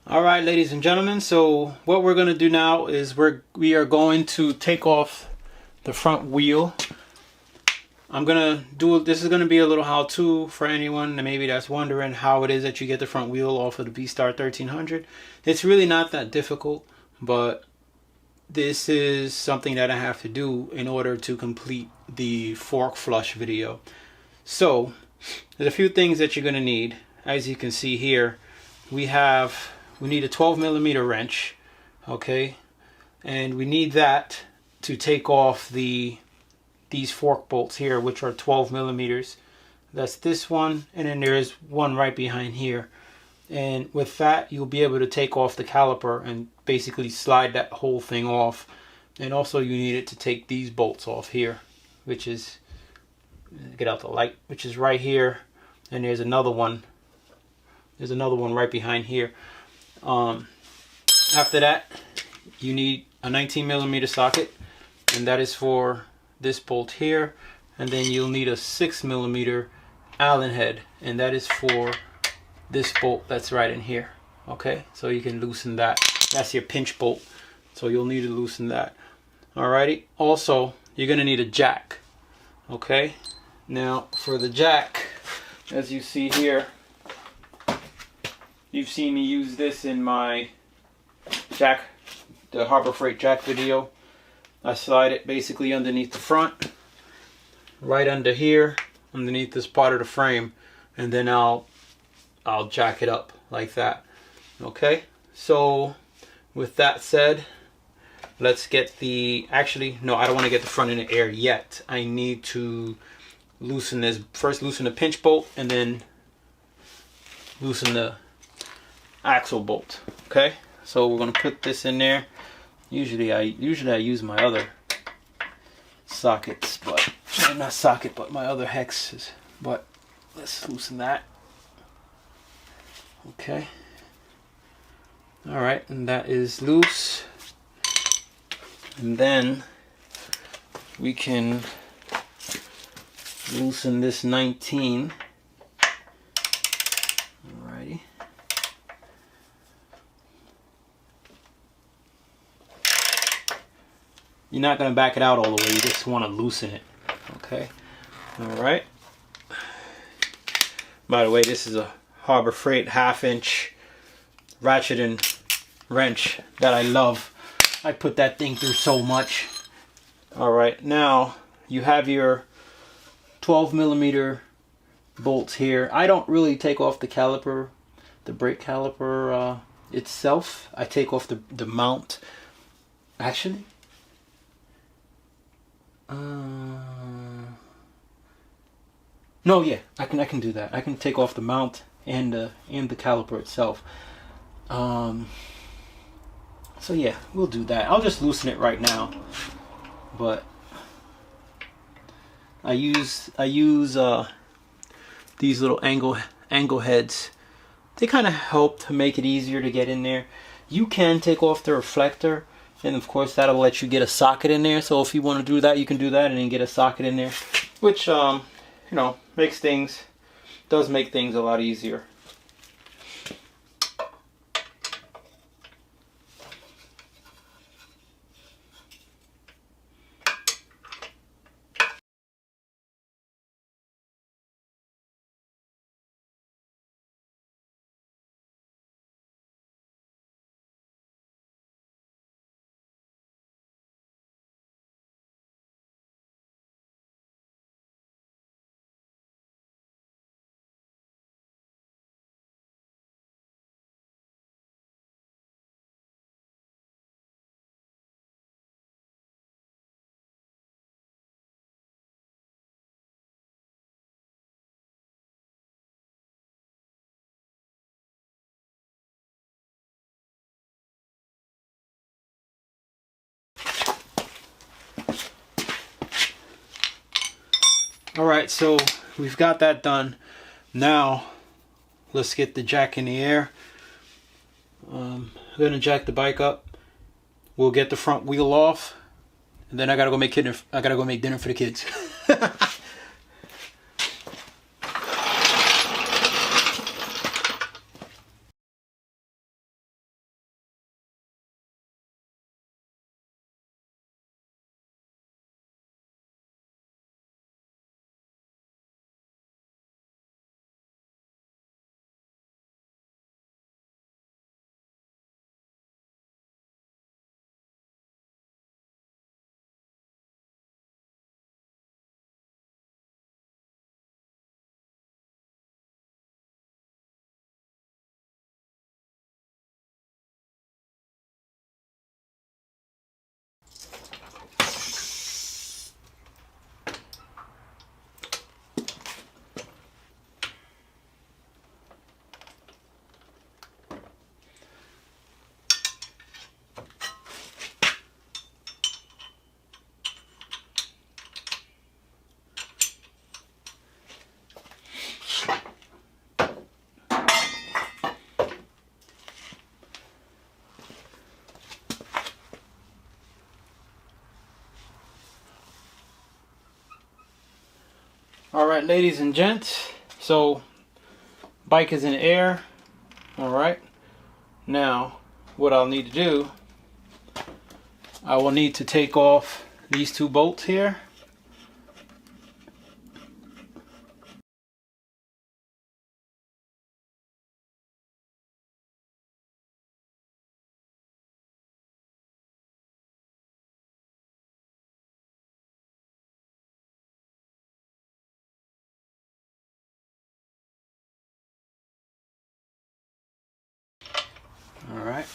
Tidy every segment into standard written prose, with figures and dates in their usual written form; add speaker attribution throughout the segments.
Speaker 1: All right, ladies and gentlemen, so what we're going to do now is we are going to take off the front wheel. I'm going to do, this is going to be a little how-to for anyone that maybe that's wondering how it is that you get the front wheel off of the V-Star 1300. It's really not that difficult, but this is something that I have to do in order to complete the fork flush video. So there's a few things that you're going to need. As you can see here, we need a 12mm wrench, okay, and we need that to take off these fork bolts here, which are 12mm. That's this one, and then there's one right behind here. And with that, you'll be able to take off the caliper and basically slide that whole thing off. And also you need it to take these bolts off here, which is, get out the light, which is right here, and there's another one. There's another one right behind here. After that, you need a 19mm socket, and that is for this bolt here. And then you'll need a 6mm Allen head, and that is for this bolt that's right in here. Okay, so you can loosen that. That's your pinch bolt, so you'll need to loosen that. Alrighty. Also, you're gonna need a jack. Okay. Now for the jack, as you see here, you've seen me use this in my jack, the Harbor Freight jack video. I slide it basically underneath the front, right under here, underneath this part of the frame, and then I'll jack it up like that. Okay, so with that said, let's get actually, no, I don't want to get the front in the air yet. I need to loosen this. First loosen the pinch bolt, and then loosen the axle bolt. Okay, so we're going to put this in there. Usually I use my other sockets, but not socket, but my other hexes. But let's loosen that. Okay. All right, and that is loose. And then we can loosen this 19. Alrighty. You're not going to back it out all the way, you just want to loosen it. Okay. Alright. By the way, this is a Harbor Freight 1/2" ratchet and wrench that I love. I put that thing through so much. Alright, now you have your 12mm bolts here. I don't really take off the caliper, the brake caliper itself. I take off the mount. Actually, no, yeah, I can do that. I can take off the mount and the caliper itself. So yeah, we'll do that. I'll just loosen it right now. But I use these little angle heads. They kind of help to make it easier to get in there. You can take off the reflector, and of course that'll let you get a socket in there. So if you want to do that, you can do that and then get a socket in there, which you know, does make things a lot easier. Alright, so we've got that done. Now let's get the jack in the air. I'm gonna jack the bike up. We'll get the front wheel off, and then I gotta go make dinner for the kids. Alright, ladies and gents, so bike is in the air. Alright, now what I'll need to do, I will need to take off these two bolts here. Alright.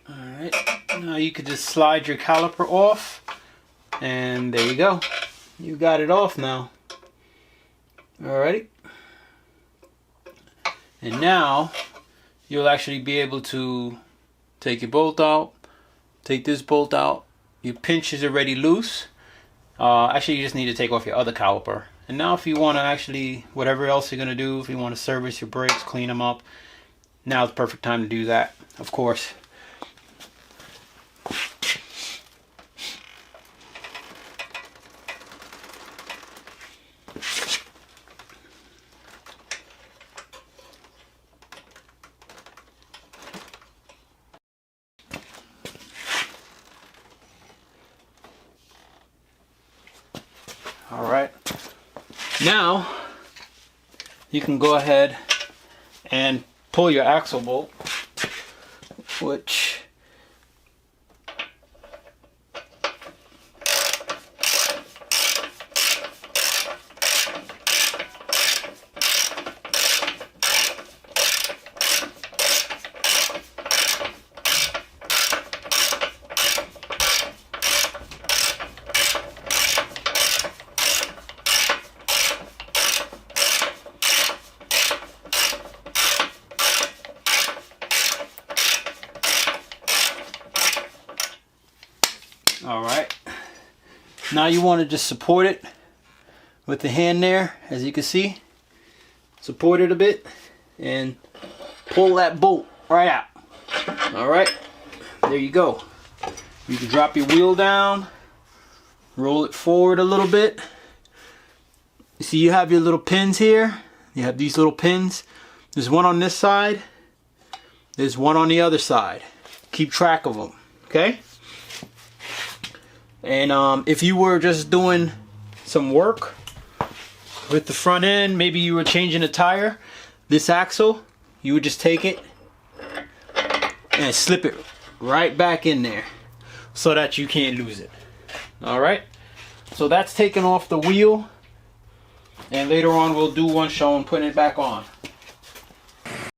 Speaker 1: Alright, now you could just slide your caliper off, and there you go. You got it off now. Alrighty. And now you'll actually be able to take your bolt out, take this bolt out. Your pinch is already loose. Actually, you just need to take off your other caliper. And now if you want to actually, whatever else you're going to do, if you want to service your brakes, clean them up, now's the perfect time to do that, of course. Alright, now you can go ahead and pull your axle bolt, which alright, now you want to just support it with the hand there, as you can see. Support it a bit and pull that bolt right out. Alright, there you go. You can drop your wheel down, roll it forward a little bit. You see you have your little pins here. You have these little pins. There's one on this side. There's one on the other side. Keep track of them, okay? And if you were just doing some work with the front end, maybe you were changing a tire, this axle, you would just take it and slip it right back in there so that you can't lose it. Alright, so that's taking off the wheel, and later on we'll do one showing putting it back on.